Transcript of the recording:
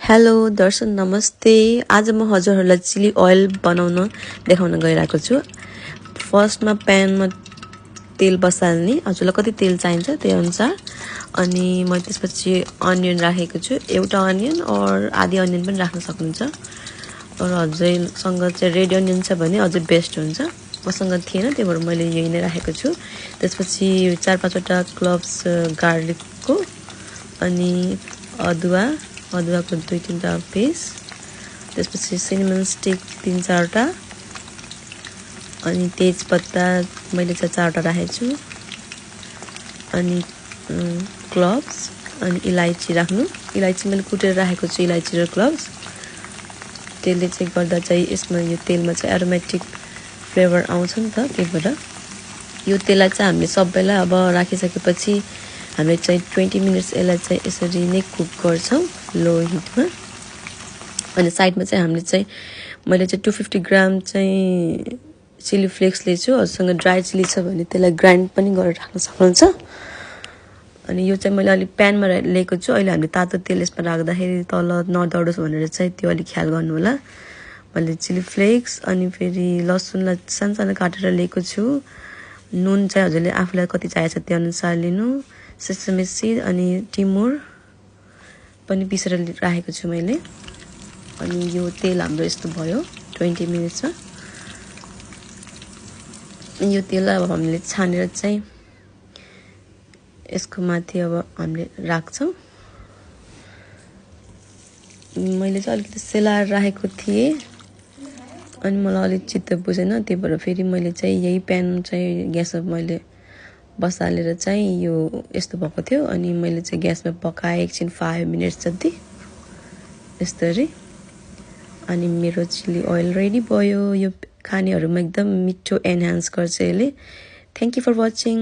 Hello दर्शन नमस्ते। आज म हजुरहरूलाई चिली ओइल बनाउन देखाउन गइरहेको छु। फर्स्टमा प्यानमा तेल बसाल्ने, हजुरलाई कति तेल चाहिन्छ त्यही अनुसार। अनि म त्यसपछि अनियन राखेको छु, एउटा अनियन और आधी अनियन पनि राख्न सक्नुहुन्छ। और हजुरसँग चाहिँ रेड अनियन छ भने अझै बेस्ट हुन्छ। मसँग थिएन त्यही भएर मैले यही नै राखेको छु। त्यसपछि 4-5 वटा क्लब्स गार्लिकको, अनि अदुवाको 2-3 पिस, त्यसपछि सिनेमन स्टिक 3-4 वटा, अनि तेजपत्ता मैले चाहिँ 4 वटा राखेको छु, अनि क्लब्स अनि इलायची राख्नु। इलायची मैले कुटेर राखेको छु, इलायची र क्लब्स। त्यसले चाहिँ गर्दा चाहिँ यसमा यो तेलमा चाहिँ एरोमेटिक फ्लेभर आउँछ नि त, त्यही भएर यो तेललाई चाहिँ हामीले सबैलाई अब राखिसकेपछि हामीले चाहिँ 20 मिनट्स यसलाई चाहिँ यसरी नै कुक गर्छौँ लो हिटमा। अनि साइडमा चाहिँ हामीले चाहिँ मैले चाहिँ 250 ग्राम चाहिँ चिली फ्लेक्स लिएको छु। हजुरसँग ड्राई चिली छ भने त्यसलाई ग्राइन्ड पनि गरेर राख्न सक्नुहुन्छ। अनि यो चाहिँ मैले अलिक प्यानमा लिएको छु। अहिले हामीले तातो तेल यसमा राख्दाखेरि तल नडढोस् भनेर चाहिँ त्यो अलिक ख्याल गर्नु होला। मैले चिली फ्लेक्स अनि फेरि लसुनलाई सानो काटेर लिएको छु। नुन चाहिँ हजुरले आफूलाई कति चाहिएको छ त्यो अनुसार लिनु। सेसमी सिड अनि टिमुर पनि पिसेर राखेको छु मैले। अनि यो तेल हाम्रो यस्तो भयो 20 मिनट्समा। यो तेललाई अब हामीले छानेर चाहिँ यसको माथि अब हामीले राख्छौँ। मैले चाहिँ अलिकति सेलाएर राखेको थिएँ, अनि मलाई अलिक चित्त बुझेन, त्यही भएर फेरि मैले चाहिँ यही प्यान चाहिँ ग्यासमा मैले बसालेर चाहिँ यो यस्तो भएको थियो। अनि मैले चाहिँ ग्यासमा पकाएँ एकछिन 5 मिनट्स जति यस्तरी। अनि मेरो चिली ओइल रेडी भयो। यो खानेहरूमा एकदम मिठो एनहान्स गर्छ यसले। Thank you for watching.